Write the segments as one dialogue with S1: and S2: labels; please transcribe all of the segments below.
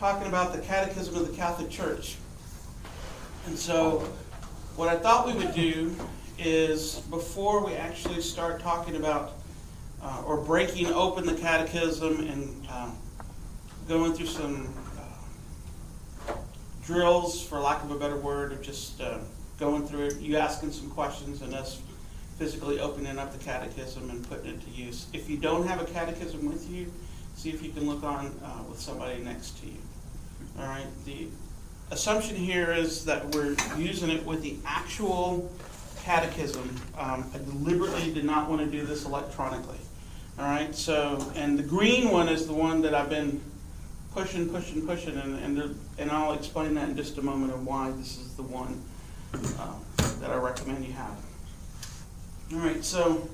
S1: talking about the Catechism of the Catholic Church. And so what I thought we would do is, before we actually start talking about or breaking open the Catechism and going through some drills, for lack of a better word, of just going through it, you asking some questions and us physically opening up the Catechism and putting it to use. If you don't have a Catechism with you, see if you can look on with somebody next to you. All right. The assumption here is that we're using it with the actual Catechism. I deliberately did not want to do this electronically. All right. So, and the green one is the one that I've been pushing, and I'll explain that in just a moment of why this is the one that I recommend you have. All right. So,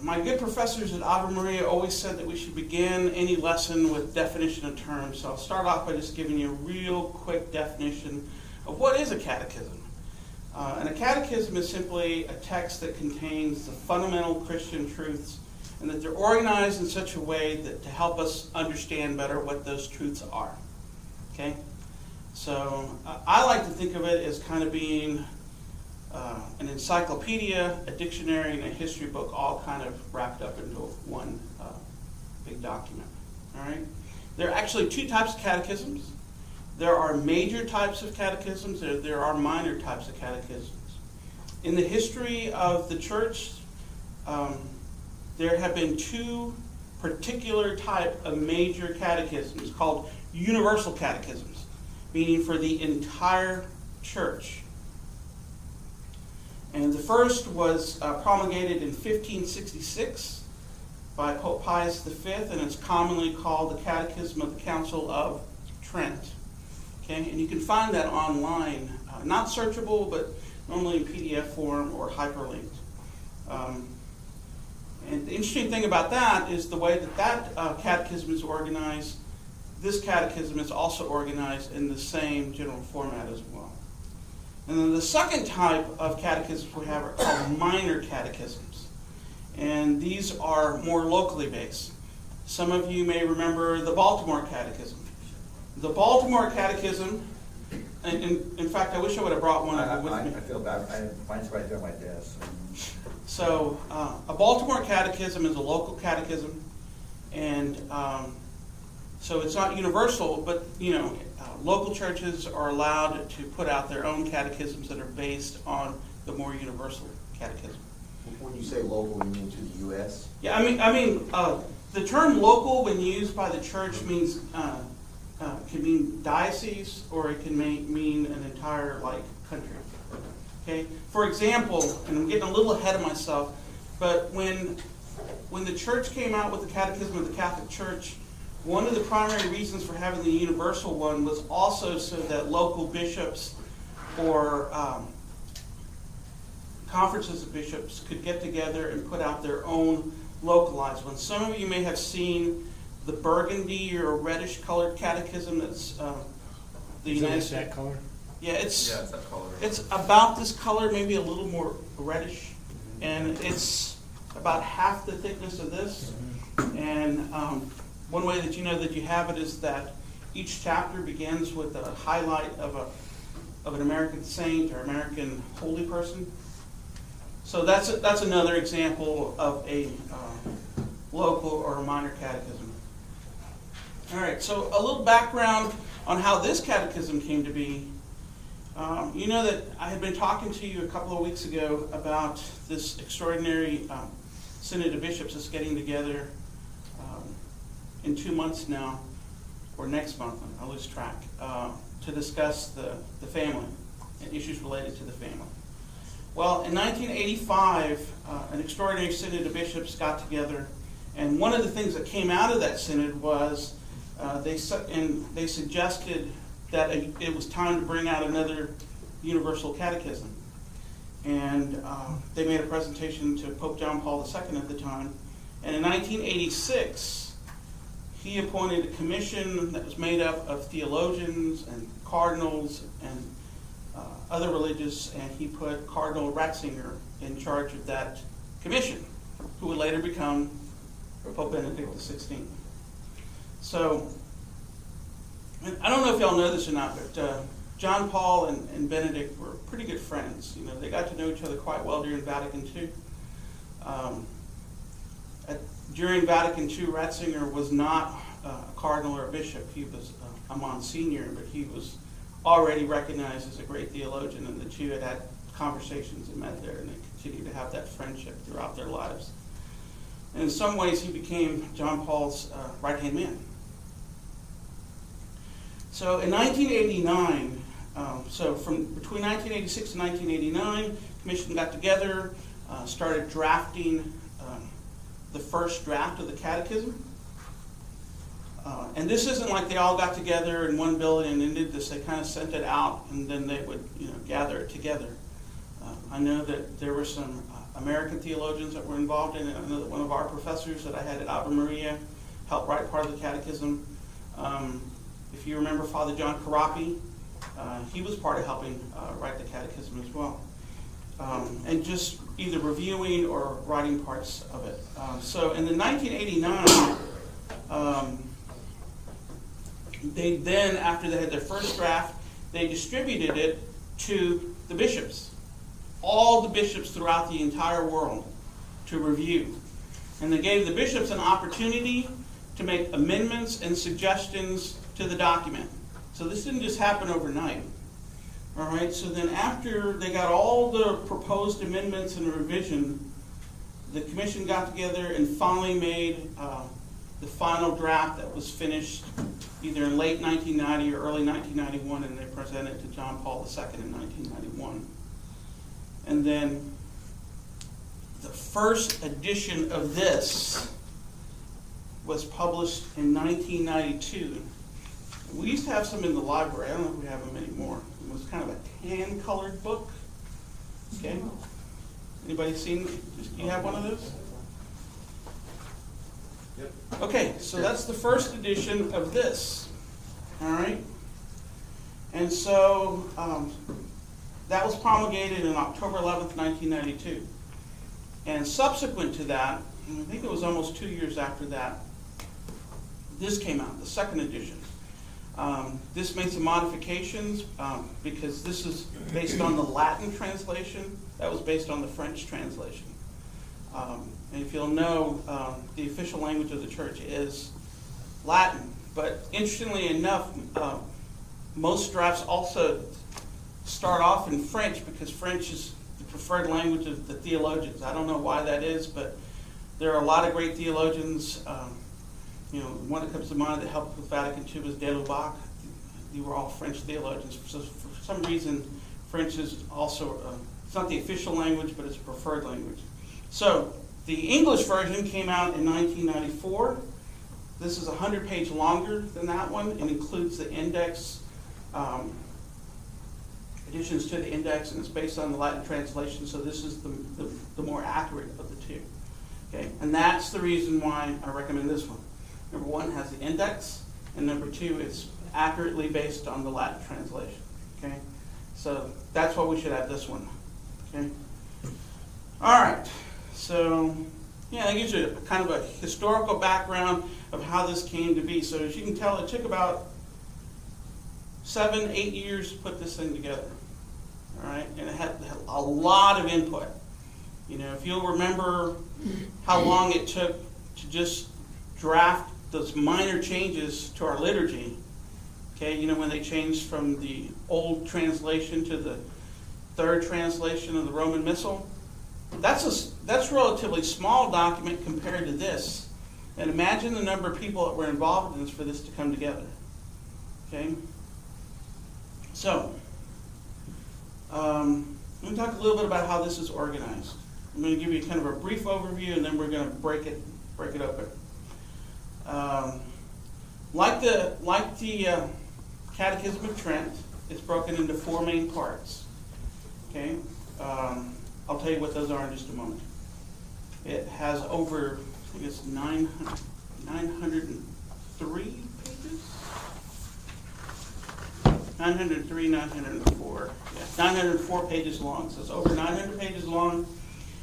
S1: my good professors at Ave Maria always said that we should begin any lesson with definition of terms. So I'll start off by just giving you a real quick definition of what is a catechism. And a catechism is simply a text that contains the fundamental Christian truths, and that they're organized in such a way that to help us understand better what those truths are. Okay? So I like to think of it as kind of being an encyclopedia, a dictionary, and a history book, all kind of wrapped up into one big document. All right? There are actually two types of catechisms. There are major types of catechisms. There are minor types of catechisms. In the history of the church, there have been two particular type of major catechisms called universal catechisms, meaning for the entire church. And the first was promulgated in 1566 by Pope Pius V, and it's commonly called the Catechism of the Council of Trent. Okay, and you can find that online, not searchable, but normally in PDF form or hyperlinked. And the interesting thing about that is the way that catechism is organized. This catechism is also organized in the same general format as well. And then the second type of catechisms we have are called minor catechisms. And these are more locally based. Some of you may remember the Baltimore Catechism. The Baltimore Catechism, and in fact, I wish I would have brought one with me.
S2: I feel bad. Mine's right there on my desk.
S1: So a Baltimore Catechism is a local catechism. And so it's not universal, but local churches are allowed to put out their own catechisms that are based on the more universal catechism.
S2: When you say local, you mean to the U.S.?
S1: Yeah, I mean, the term local, when used by the church, means can mean diocese, or it can mean an entire country. Okay. For example, and I'm getting a little ahead of myself, but when the church came out with the Catechism of the Catholic Church, one of the primary reasons for having the universal one was also so that local bishops or conferences of bishops could get together and put out their own localized ones. Some of you may have seen the burgundy or reddish colored catechism that's the United States.
S3: That color?
S1: Yeah, it's
S4: that color.
S1: It's about this color, maybe a little more reddish, and it's about half the thickness of this. And one way that you know that you have it is that each chapter begins with a highlight of an American saint or American holy person. So that's another example of a local or a minor catechism. All right, so a little background on how this catechism came to be. You know that I had been talking to you a couple of weeks ago about this extraordinary Synod of Bishops that's getting together in 2 months now, or next month, I lose track, to discuss the family and issues related to the family. Well, in 1985, an extraordinary Synod of Bishops got together, and one of the things that came out of that synod was they suggested that it was time to bring out another universal catechism. And they made a presentation to Pope John Paul II at the time. And in 1986, he appointed a commission that was made up of theologians and cardinals and other religious, and he put Cardinal Ratzinger in charge of that commission, who would later become Pope Benedict XVI. So And I don't know if y'all know this or not, but John Paul and Benedict were pretty good friends. You know, they got to know each other quite well during Vatican II. During Vatican II, Ratzinger was not a cardinal or a bishop. He was a Monsignor, but he was already recognized as a great theologian, and the two had had conversations and met there, and they continued to have that friendship throughout their lives. And in some ways, he became John Paul's right-hand man. So in 1989, so from between 1986 and 1989, the commission got together, started drafting the first draft of the Catechism. And this isn't like they all got together in one building and did this. They kind of sent it out, and then they would, gather it together. I know that there were some American theologians that were involved in it. I know that one of our professors that I had at Ave Maria helped write part of the Catechism. If you remember Father John Carapi, he was part of helping write the Catechism as well. And just either reviewing or writing parts of it. So in the 1989, they then, after they had their first draft, they distributed it to the bishops, all the bishops throughout the entire world, to review. And they gave the bishops an opportunity to make amendments and suggestions to the document. So this didn't just happen overnight. All right, so then after they got all the proposed amendments and revision, the commission got together and finally made the final draft that was finished either in late 1990 or early 1991, and they presented it to John Paul II in 1991. And then the first edition of this was published in 1992. We used to have some in the library. I don't know if we have them anymore. It was kind of a tan-colored book. Okay. Anybody seen? Do you have one of those?
S2: Yep.
S1: Okay, so that's the first edition of this. All right. And so that was promulgated on October 11th, 1992. And subsequent to that, I think it was almost 2 years after that, this came out, the second edition. This made some modifications because this is based on the Latin translation. That was based on the French translation. And if you'll know, the official language of the church is Latin. But interestingly enough, most drafts also start off in French because French is the preferred language of the theologians. I don't know why that is, but there are a lot of great theologians. One that comes to mind that helped with Vatican II was de Lubac. They were all French theologians. So for some reason, French is also, it's not the official language, but it's a preferred language. So the English version came out in 1994. This is 100 pages longer than that one and includes the index, additions to the index, and it's based on the Latin translation, so this is the more accurate of the two. Okay, and that's the reason why I recommend this one. Number one has the index, and number two is accurately based on the Latin translation. Okay, so that's why we should have this one. Okay, all right. So yeah, that gives you kind of a historical background of how this came to be. So as you can tell, it took about 7-8 years to put this thing together. All right, and it had a lot of input. If you'll remember how long it took to just draft those minor changes to our liturgy, okay, when they changed from the old translation to the third translation of the Roman Missal, that's a relatively small document compared to this. And imagine the number of people that were involved in this for this to come together. Okay? So, I'm going to talk a little bit about how this is organized. I'm going to give you kind of a brief overview, and then we're going to break it open. Like the Catechism of Trent, it's broken into 4 main parts. Okay, I'll tell you what those are in just a moment. It has over, I think it's 903 pages. 903, 904. Yeah, 904 pages long. So it's over 900 pages long.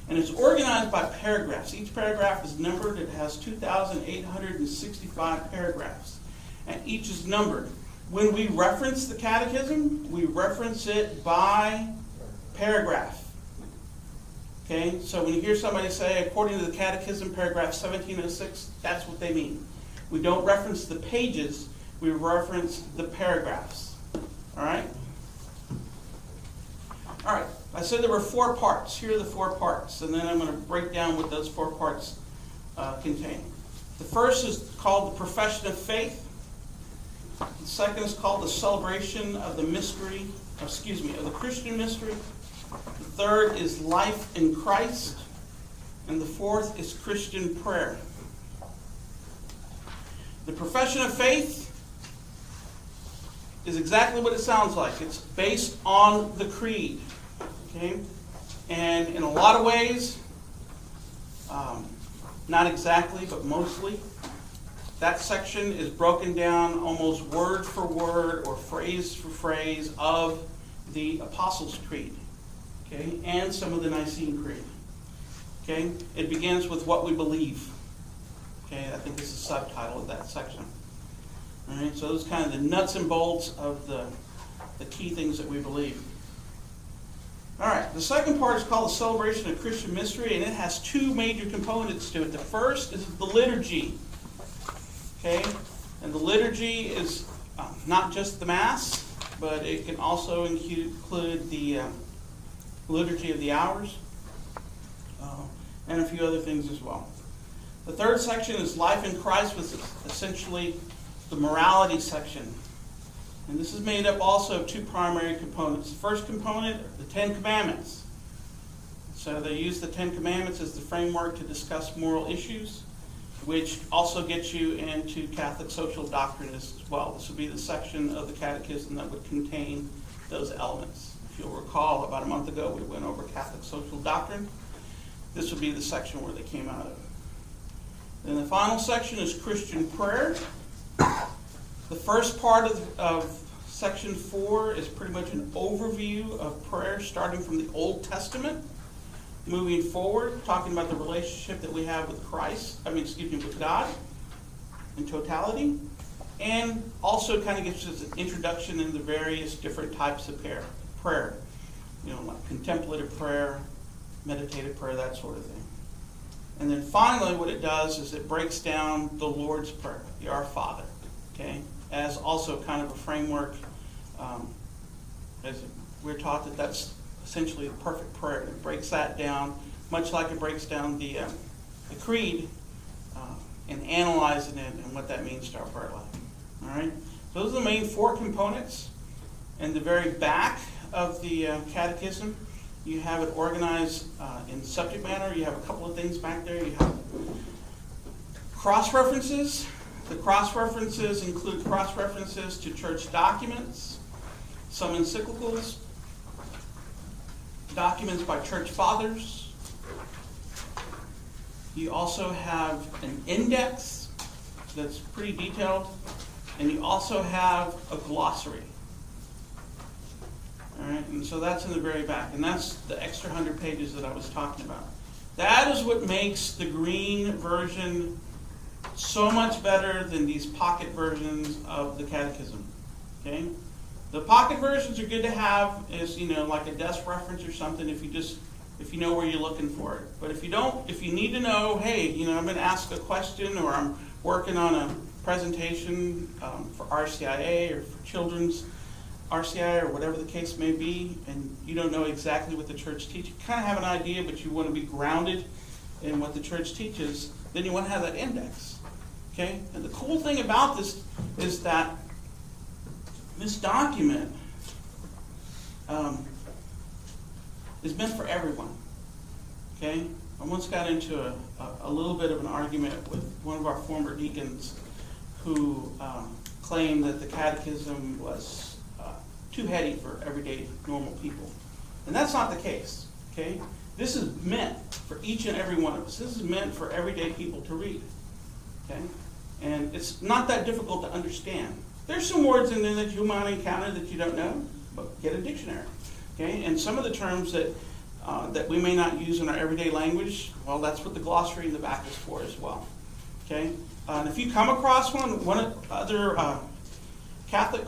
S1: And it's organized by paragraphs. Each paragraph is numbered. It has 2,865 paragraphs. And each is numbered. When we reference the Catechism, we reference it by paragraph. Okay, so when you hear somebody say, according to the Catechism, paragraph 1706, that's what they mean. We don't reference the pages, we reference the paragraphs. All right? All right, I said there were 4 parts. Here are the 4 parts, and then I'm going to break down what those 4 parts contain. The first is called the profession of faith. The second is called the celebration of the mystery, of the Christian mystery. The third is life in Christ. And the fourth is Christian prayer. The profession of faith is exactly what it sounds like. It's based on the creed. Okay? And in a lot of ways, not exactly, but mostly, that section is broken down almost word for word or phrase for phrase of the Apostles' Creed, okay, and some of the Nicene Creed. Okay, it begins with what we believe. Okay, I think this is the subtitle of that section. All right, so those kind of the nuts and bolts of the key things that we believe. All right, the second part is called the celebration of Christian mystery, and it has 2 major components to it. The first is the liturgy. Okay, and the liturgy is not just the Mass, but it can also include the liturgy of the hours and a few other things as well. The third section is life in Christ, which is essentially the morality section. And this is made up also of 2 primary components. The first component are the 10 Commandments. So they use the 10 Commandments as the framework to discuss moral issues, which also gets you into Catholic social doctrine as well. This would be the section of the Catechism that would contain those elements. If you'll recall, about a month ago we went over Catholic social doctrine. This would be the section where they came out of. Then the final section is Christian prayer. The first part of section 4 is pretty much an overview of prayer, starting from the Old Testament, moving forward, talking about the relationship that we have with with God in totality, and also kind of gives us an introduction into various different types of prayer, like contemplative prayer, meditative prayer, that sort of thing. And then finally what it does is it breaks down the Lord's Prayer, the Our Father, okay, as also kind of a framework, as we're taught that that's essentially the perfect prayer. It breaks that down, much like it breaks down the creed, and analyzing it and what that means to our prayer life. All right? So those are the main 4 components. In the very back of the Catechism, you have it organized in subject matter. You have a couple of things back there. You have cross-references. The cross-references include cross-references to church documents, some encyclicals, documents by church fathers. You also have an index that's pretty detailed, and you also have a glossary. All right, and so that's in the very back, and that's the extra 100 pages that I was talking about. That is what makes the green version so much better than these pocket versions of the Catechism. Okay? The pocket versions are good to have as, like a desk reference or something if you know where you're looking for it. But if you don't, if you need to know, hey, I'm going to ask a question, or I'm working on a presentation for RCIA or for children's RCI or whatever the case may be, and you don't know exactly what the church teaches, you kind of have an idea, but you want to be grounded in what the church teaches, then you want to have that index. Okay? And the cool thing about this is that this document is meant for everyone. Okay? I once got into a little bit of an argument with one of our former deacons who claimed that the Catechism was too heady for everyday normal people. And that's not the case. Okay? This is meant for each and every one of us. This is meant for everyday people to read. Okay? And it's not that difficult to understand. There's some words in there that you might encounter that you don't know, but get a dictionary. Okay? And some of the terms that we may not use in our everyday language, well, that's what the glossary in the back is for as well. Okay? And if you come across one other Catholic